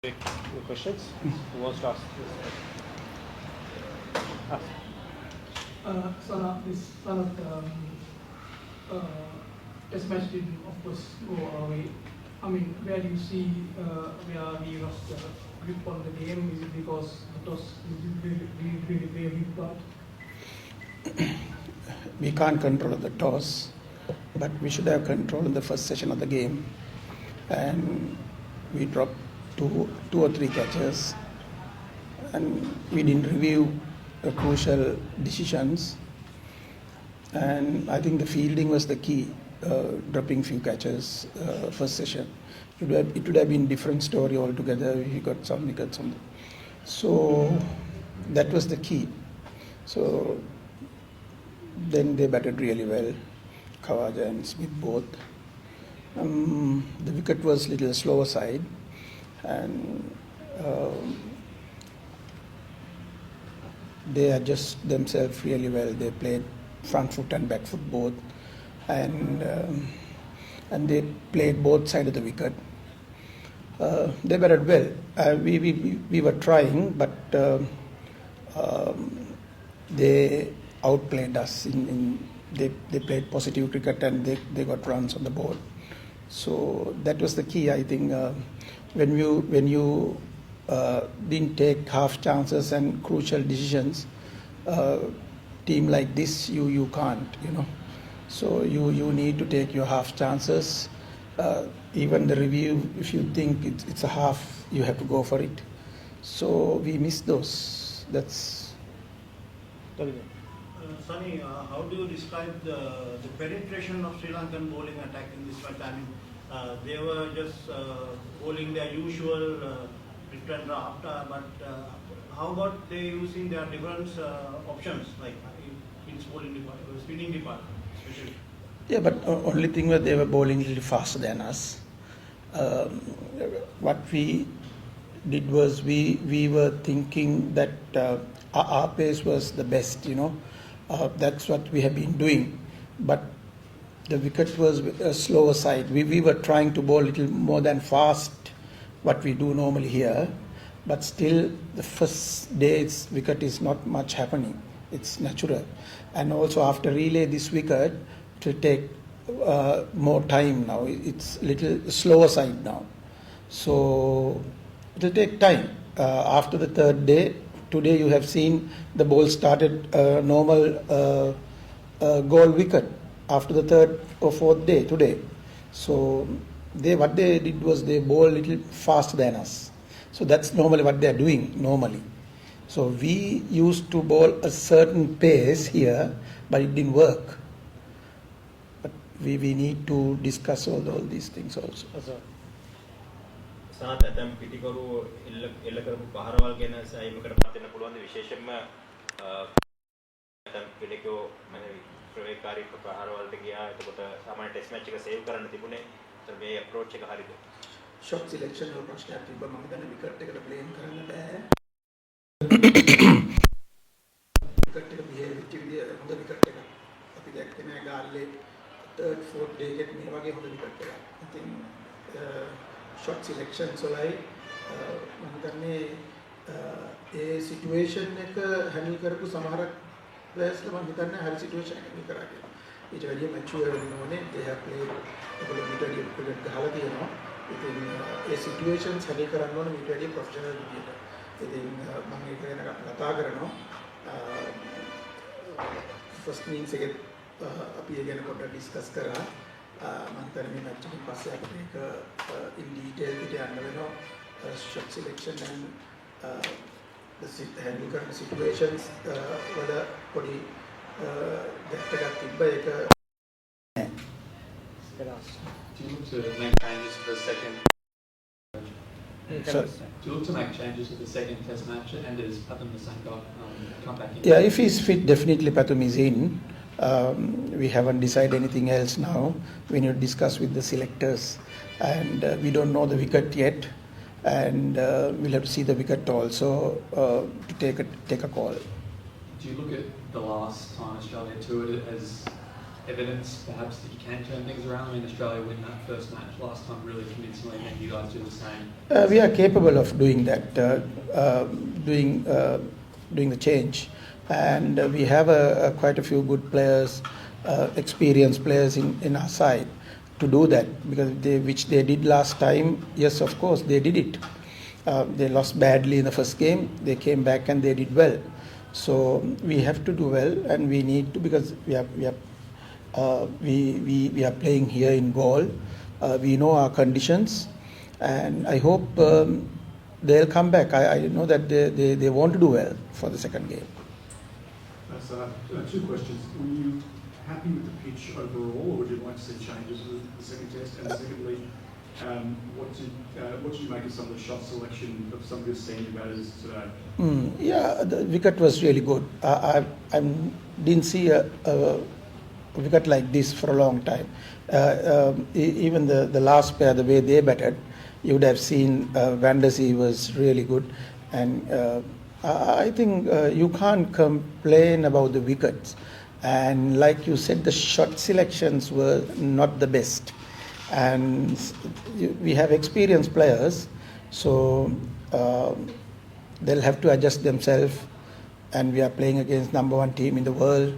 Any questions? Who wants to ask? Ask. Son of the test match did of course go away. I mean, where do you see where we lost the grip on the game? Is it because the toss really play a big part? We can't control the toss, but we should have control in the first session of the game. And we dropped two or three catches, and we didn't review the crucial decisions. And I think the fielding was the key, dropping few catches first session. It would have been different story altogether. We got some wickets on. So that was the key. So then they batted really well, Khawaja and Smith both. The wicket was little slower side, and they adjust themselves really well. They played front foot and back foot both, and they played both sides of the wicket. They batted well. We were trying, but they outplayed us. They played positive cricket and they got runs on the board. So that was the key. I think when you didn't take half chances and crucial decisions, team like this you can't, So you need to take your half chances. Even the review, if you think it's a half, you have to go for it. So we missed those. That's. Sunny, how do you describe the penetration of Sri Lankan bowling attack in this match? I mean, they were just bowling their usual return draft, but how about they using their different options, like in bowling department, spinning department, especially? Yeah, but only thing was they were bowling a little faster than us. What we did was we were thinking that our pace was the best, That's what we have been doing. But the wicket was a slower side. We were trying to bowl a little more than fast, what we do normally here. But still, the first day's wicket is not much happening. It's natural. And also after relay this wicket, to take more time now. It's little slower side now. So it will take time. After the third day, today you have seen the ball started normal goal wicket after the third or fourth day today. So what they did was they bowl a little faster than us. So that's normally what they are doing normally. So we used to bowl a certain pace here, but it didn't work. But we need to discuss all these things also. සාත් ඇතම් පිටිකරු එල්ල කරපු පහරවල් ගැන සයිමකට පත් වෙන්න පුළුවන් විශේෂයෙන්ම ඇතම් පිටිකෝ මම ප්‍රවේකාරී පහරවල්ට ගියා එතකොට සාමාන්‍ය ටෙස්ට් මැච් එක සේව් කරන්න තිබුණේ ඒතර මේ අප්‍රෝච් එක හරිද ෂොට් සිලෙක්ෂන් වල ප්‍රශ්නයක් තිබ්බා මම හිතන්නේ විකට් එකට බ්ලේම් කරන්න බෑ විකට් එක බිහේව් වෙච්ච විදිය හොඳ විකට් එකක් අපි දැක්කේ නෑ ගාල්ලේ 3rd 4th day එකේ මේ වගේ හොඳ විකට් එකක් ඉතින් shot selection වලයි මම හිතන්නේ ඒ සිටුේෂන් එක හැන්ඩල් කරපු සමහර ප්ලේයර්ස්ලා මම හිතන්නේ හරි සිටුේෂන් එකක් හැන්ඩල් කරා කියලා. ඊට වැඩිය මැචුවර් වෙන්න ඕනේ. they have played ඒගොල්ලෝ ඊට වැඩිය ක්‍රිකට් ගහලා තියෙනවා. ඉතින් ඒ සිටුේෂන්ස් හැන්ඩල් කරන්න ඕනේ ඊට වැඩිය ප්‍රොෆෙෂනල් විදියට. ඉතින් මම ඒක ගැන කතා කරනවා. ෆස්ට් ඉනින්ග්ස් එකේ අපි ඒ ගැන පොඩ්ඩක් ඩිස්කස් කරා. මන්තර මේ මැච් එකෙන් පස්සේ අපිට ඒක in detail පිට යන්න වෙනවා shot selection and the handle කරන situations වල පොඩි ගැප් එකක් තිබ්බා ඒක Do you look to make changes for the second? Sorry. Do you look to make changes for the second Test match? And is Pathum the same guy come back in? Yeah, if he's fit, definitely Pathum is in. We haven't decided anything else now. We need to discuss with the selectors, and we don't know the wicket yet, and we'll have to see the wicket also to take a call. Do you look at the last time Australia toured it as evidence perhaps that you can turn things around? I mean, Australia win that first match last time really convincingly, and you guys do the same. We are capable of doing that, doing the change, and we have quite a few good players, experienced players in our side to do that, because which they did last time. Yes, of course they did it. They lost badly in the first game. They came back and they did well. So we have to do well, and we need to, because we are playing here in Galle. We know our conditions, and I hope they'll come back. I know that they want to do well for the second game. So, two questions. Were you happy with the pitch overall, or would you like to see changes for the second test? And secondly, what did you make of some of the shot selection of some of your senior batters today? Yeah, the wicket was really good. I didn't see a wicket like this for a long time. Even the last pair, the way they batted, you would have seen Van der Zee was really good. And I think you can't complain about the wickets. And like you said, the shot selections were not the best. And we have experienced players, so they'll have to adjust themselves. And we are playing against #1 team in the world.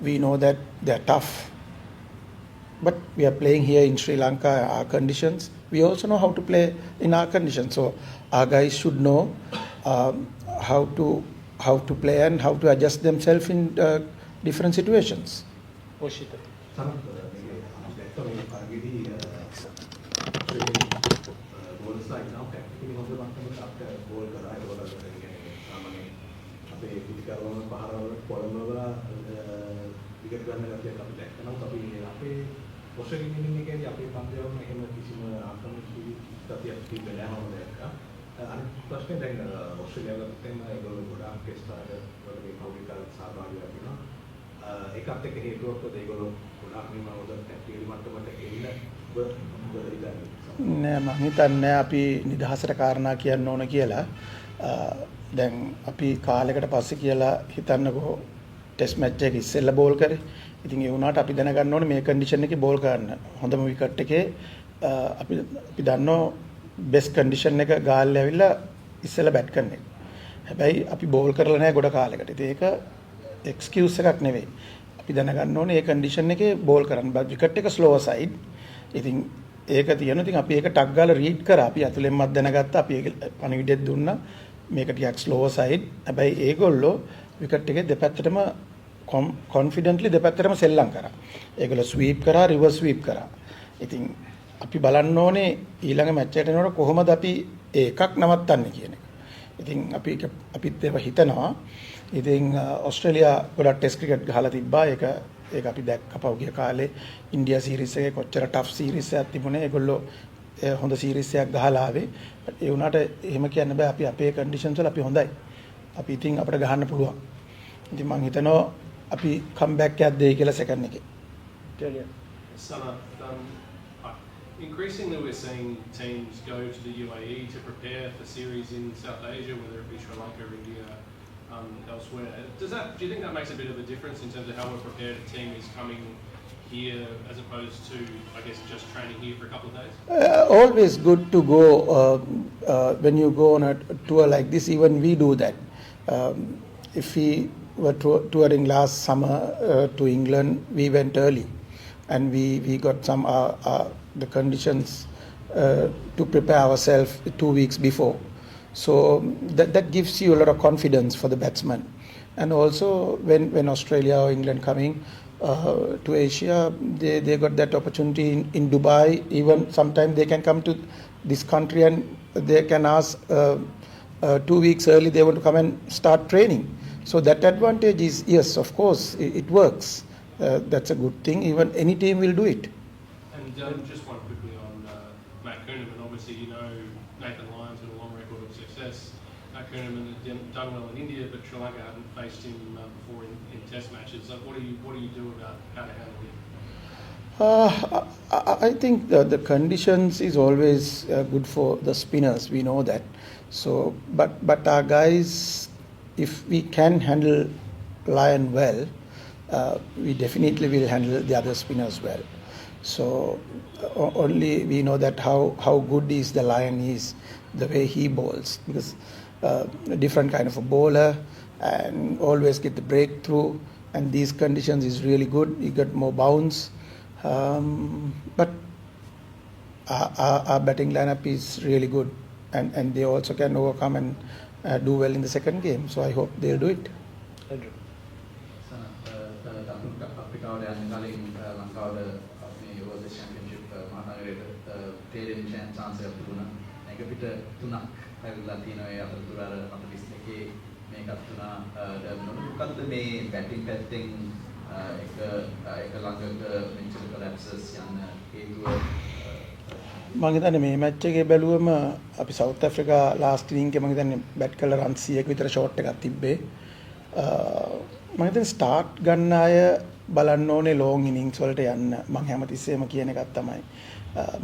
We know that they're tough, but we are playing here in Sri Lanka, our conditions. We also know how to play in our conditions, so our guys should know how to play and how to adjust themselves in different situations. Oshita. Wicket ගන්න ගැටියක් අපි දැක්ක නම් අපි අපේ ඔස්ට්‍රේලියානු ඉනිං එකේදී අපේ පන්දුවම එහෙම කිසිම ආක්‍රමණශීලී ගතියක් තිබෙන්නේ නැහැ මම දැක්කා. අනිත් ප්‍රශ්නේ දැන් ඔස්ට්‍රේලියාවට එතන ඒගොල්ලෝ ගොඩාක් ටෙස්ට් වලදී කවුරුකාර සහභාගී වෙනවා. ඒකත් එක්ක හේතුවක් තමයි ඒගොල්ලෝ ගොඩාක් නිමවද ටැක්ටිකල් මට්ටමට එන්න නෑ මම හිතන්නේ අපි නිදහසට කාරණා කියන්න ඕන කියලා. දැන් අපි කාලයකට පස්සේ කියලා හිතන්නකෝ ටෙස්ට් මැච් එක ඉස්සෙල්ලා බෝල් කරේ. ඉතින් ඒ වුණාට අපි දැනගන්න ඕනේ මේ කන්ඩිෂන් එකේ බෝල් කරන්න. හොඳම විකට් එකේ අපි දන්නවා බෙස්ට් කන්ඩිෂන් එක ගාල්ලා ඇවිල්ලා ඉස්සෙල්ලා බැට් කරන එක. හැබැයි අපි බෝල් කරලා නැහැ ගොඩ කාලයකට. ඉතින් ඒක එක්ස්කියුස් එකක් නෙවෙයි. අපි දැනගන්න ඕනේ මේ කන්ඩිෂන් එකේ බෝල් කරන්න. විකට් එක ස්ලෝ සයිඩ්. ඉතින් ඒක තියෙනවා. ඉතින් අපි ඒක ටක් ගාලා රීඩ් කරා. අපි අතුලෙන්මත් දැනගත්තා. අපි ඒක පණිවිඩයක් දුන්නා. මේක ටිකක් ස්ලෝ සයිඩ්. හැබැයි ඒගොල්ලෝ විකට් එකේ දෙපැත්තටම කොන්ෆිඩන්ට්ලි දෙපැත්තටම සෙල්ලම් කරා. ඒගොල්ලෝ ස්වීප් කරා, රිවර්ස් ස්වීප් කරා. ඉතින් අපි බලන්න ඕනේ ඊළඟ මැච් එකට එනකොට කොහොමද අපි ඒකක් නවත්තන්නේ කියන එක. ඉතින් අපිත් ඒව හිතනවා. ඉතින් ඕස්ට්‍රේලියා ගොඩක් ටෙස්ට් ක්‍රිකට් ගහලා තිබ්බා. ඒක අපි දැක්ක පහුගිය කාලේ ඉන්දියා සීරීස් එකේ කොච්චර ටෆ් සීරීස් එකක් තිබුණේ. ඒගොල්ලෝ හොඳ සීරීස් එකක් ගහලා ආවේ. ඒ වුණාට එහෙම කියන්න බෑ. අපි අපේ කන්ඩිෂන්ස් වල අපි හොඳයි. අපි ඉතින් අපිට ගහන්න පුළුවන්. ඉතින් මම හිතනවා අපි කම්බැක් එකක් දෙයි කියලා සෙකන්ඩ් එකේ. Sana, increasingly we're seeing teams go to the UAE to prepare for series in South Asia, whether it be Sri Lanka, India, elsewhere. Do you think that makes a bit of a difference in terms of how we're prepared? A team is coming here as opposed to, I guess, just training here for a couple of days? Always good to go when you go on a tour like this. Even we do that. If we were touring last summer to England, we went early, and we got some the conditions to prepare ourselves 2 weeks before. So that gives you a lot of confidence for the batsman. And also when Australia or England coming to Asia, they got that opportunity in Dubai. Even sometimes they can come to this country and they can ask 2 weeks early they want to come and start training. So that advantage is, yes, of course, it works. That's a good thing. Even any team will do it. And just one quickly on Matt Kuhnemann. Obviously, you know Nathan Lyon's got a long record of success. Matt Kuhnemann had done well in India, but Sri Lanka hadn't faced him before in Test matches. So what do you do about how to handle him? I think the conditions is always good for the spinners. We know that. So, but our guys, if we can handle Lyon well, we definitely will handle the other spinners well. So only we know that how good is the Lion is, the way he bowls, because a different kind of a bowler and always get the breakthrough, and these conditions is really good. You get more bounce, but our batting lineup is really good, and they also can overcome and do well in the second game. So I hope they'll do it. Andrew. දකුණු අප්‍රිකාවට යන්න කලින් ලංකාවට මේ world championship මහනගරයට තේරෙන්න chance එකක් තිබුණා. ඒක පිට තුනක් ඇවිල්ලා තියෙනවා. ඒ අතරතුර අර 42 මේකත් තුනා මොකක්ද මේ බැටිං පැත්තෙන් එක ළඟට මෙච්චර කොලැප්සස් යන හේතුව? මම හිතන්නේ මේ මැච් එකේ බැලුවම අපි සවුත් ඇෆ්‍රිකා ලාස්ට් ඉනින්ග් එකේ මම හිතන්නේ බැට් කළා රන් 100ක විතර ෂෝට් එකක් තිබ්බේ. මම හිතන්නේ ස්ටාර්ට් ගන්න අය බලන්න ඕනේ ලොං ඉනින්ග්ස් වලට යන්න. මම හැමතිස්සෙම කියන එකක් තමයි.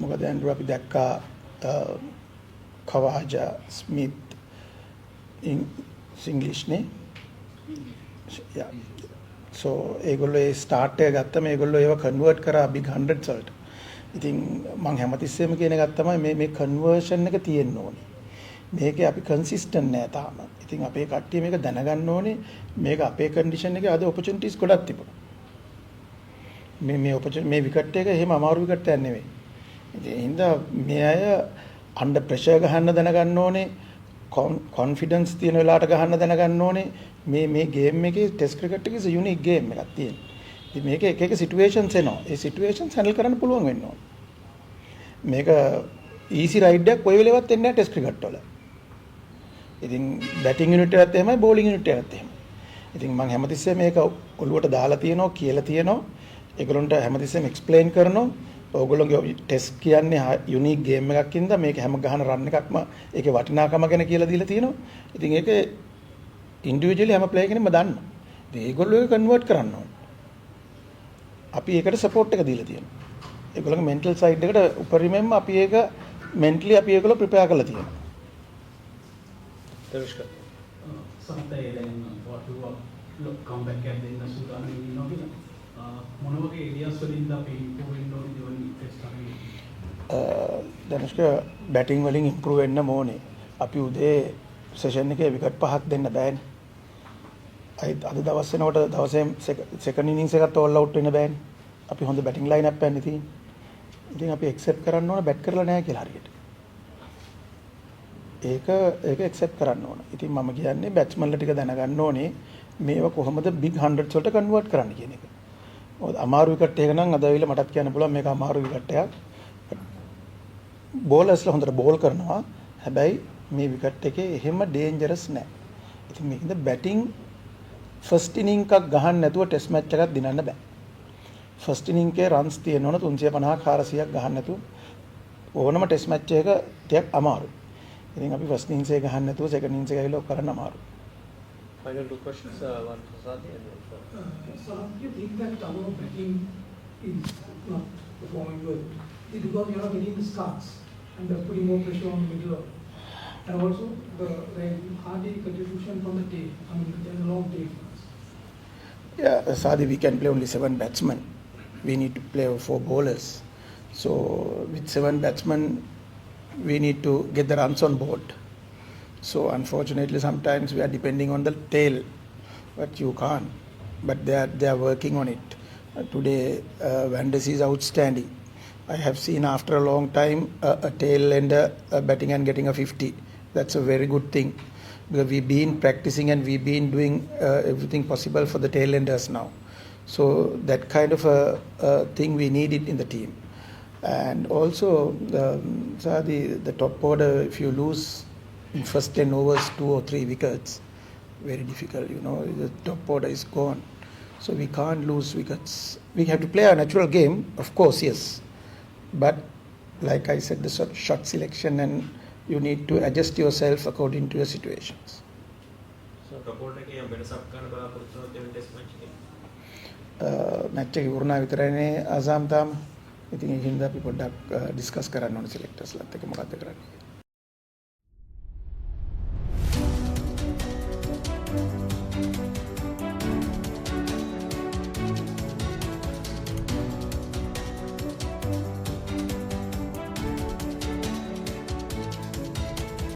මොකද ඇන්ඩ්‍රු අපි දැක්කා කවාජා ස්මිත් ඉංග්‍රීසි නේ. යා. so ඒගොල්ලෝ ඒ ස්ටාර්ට් එක ගත්තම ඒගොල්ලෝ ඒව කන්වර්ට් කරා big hundreds වලට. ඉතින් මම හැමතිස්සෙම කියන එකක් තමයි මේ කන්වර්ෂන් එක තියෙන්න ඕනේ. මේකේ අපි කන්සිස්ටන්ට් නෑ තාම. ඉතින් අපේ කට්ටිය මේක දැනගන්න ඕනේ. මේක අපේ කන්ඩිෂන් එකේ අද ඔපචුනිටිස් ගොඩක් තිබුණා. මේ විකට් එක එහෙම අමාරු විකට් එකක් නෙවෙයි. ඉතින් හින්දා මේ අය අන්ඩර් ප්‍රෙෂර් ගහන්න දැනගන්න ඕනේ. කොන්ෆිඩන්ස් තියෙන වෙලාවට ගහන්න දැනගන්න ඕනේ. මේ ගේම් එකේ ටෙස්ට් ක්‍රිකට් එකේ යුනික් ගේම් එකක් තියෙනවා. ඉතින් මේක එක එක සිටුේෂන්ස් එනවා. ඒ සිටුේෂන්ස් හැන්ඩල් කරන්න පුළුවන් වෙන්න ඕනේ. මේක ඊසි රයිඩ් එකක් කොයි වෙලෙවත් එන්නේ නැහැ ටෙස්ට් ක්‍රිකට් වල. ඉතින් බැටිං යුනිට් එකත් එහෙමයි බෝලිං යුනිට් එකත් එහෙමයි. ඉතින් මම හැමතිස්සෙම මේක ඔළුවට දාලා තියෙනවා කියලා තියෙනවා. ඒගොල්ලන්ට හැමතිස්සෙම එක්ස්ප්ලেইন කරනවා. ඕගොල්ලෝගේ ටෙස්ට් කියන්නේ යුනික් ගේම් එකක් ඉඳලා මේක හැම ගහන රන් එකක්ම ඒකේ වටිනාකම ගැන කියලා දීලා තියෙනවා. ඉතින් ඒක ඉන්ඩිවිජුවලි හැම ප්ලේයර් කෙනෙක්ම දන්නවා. ඉතින් ඒගොල්ලෝ ඒක කන්වර්ට් කරන්න ඕනේ. අපි ඒකට සපෝට් එක දීලා තියෙනවා. ඒගොල්ලන්ගේ මෙන්ටල් සයිඩ් එකට උපරිමයෙන්ම අපි ඒක මෙන්ටලි අපි ඒගොල්ලෝ ප්‍රිපෙයාර් කරලා තියෙනවා. Tanushka. Samantha, then what you come back at the Sudan in Novina. One of the areas within the window in the test. Dhanushka batting වලින් ඉම්ප්‍රූව් වෙන්න ඕනේ. අපි උදේ සෙෂන් එකේ විකට් 5ක් දෙන්න බෑනේ. අද දවස් වෙනකොට දවසේ සෙකන්ඩ් ඉනින්ග්ස් එකත් ඕල් අවුට් වෙන්න බෑනේ. අපි හොඳ බැටිං ලයින් අප් එකක් තියෙන්නේ. ඉතින් අපි ඇක්සෙප්ට් කරන්න ඕන බැට් කරලා නැහැ කියලා හරියට. ඒක ඇක්සෙප්ට් කරන්න ඕන. ඉතින් මම කියන්නේ බැට්ස්මන්ලා ටික දැනගන්න ඕනේ මේවා කොහොමද බිග් 100s වලට කන්වර්ට් කරන්න කියන එක. මොකද අමාරු විකට් එක නම් අද ඇවිල්ලා මටත් කියන්න පුළුවන් මේක අමාරු විකට් එකක්. බෝලර්ස්ලා හොඳට බෝල් කරනවා. හැබැයි මේ විකට් එකේ එහෙම ඩේන්ජරස් නැහැ. ඉතින් මේකද බැටිං ෆස්ට් ඉනින්ග් එකක් ගහන්න නැතුව ටෙස්ට් මැච් එකක් දිනන්න බෑ. ෆස්ට් ඉනින්ග් එකේ රන්ස් තියෙන්න ඕන 350ක් 400ක් ගහන්න නැතුව ඕනම ටෙස්ට් මැච් එක ටිකක් අමාරුයි. ඉතින් අපි ෆස්ට් ඉනින්ග්ස් එක ගහන්න නැතුව සෙකන්ඩ් ඉනින්ග්ස් එක ඇවිල්ලා කරන්න අමාරුයි. Final two questions. One for Sadi and one for. So do you think that our batting is not performing well? Is it because you are getting the starts and they're putting more pressure on the middle order? And also the hardy contribution from the tail. I mean, there's a long tail. Yeah, Sadi, we can play only 7 batsmen. We need to play 4 bowlers. So with 7 batsmen, we need to get the runs on board. So unfortunately, sometimes we are depending on the tail, but you can't. But they are working on it. Today, Van der Zee is outstanding. I have seen after a long time a tail ender batting and getting a 50. That's a very good thing. Because we've been practicing and we've been doing everything possible for the tail enders now. So that kind of a thing we need it in the team. And also, the top order, if you lose in first 10 overs 2 or 3 wickets, very difficult, the top order is gone. So we can't lose wickets. We have to play a natural game, of course, yes. But like I said, the shot selection, and you need to adjust yourself according to your situations. So report එකේ යම් වෙනසක් කරන්න බලාපොරොත්තු වෙන test match එකේ. Match එක ඉවරනා විතරයිනේ ආසම් තාම. ඉතින් ඒකින්ද අපි පොඩ්ඩක් ඩිස්කස් කරන්න ඕනේ සිලෙක්ටර්ස්ලාත් එක්ක මොකද්ද කරන්නේ.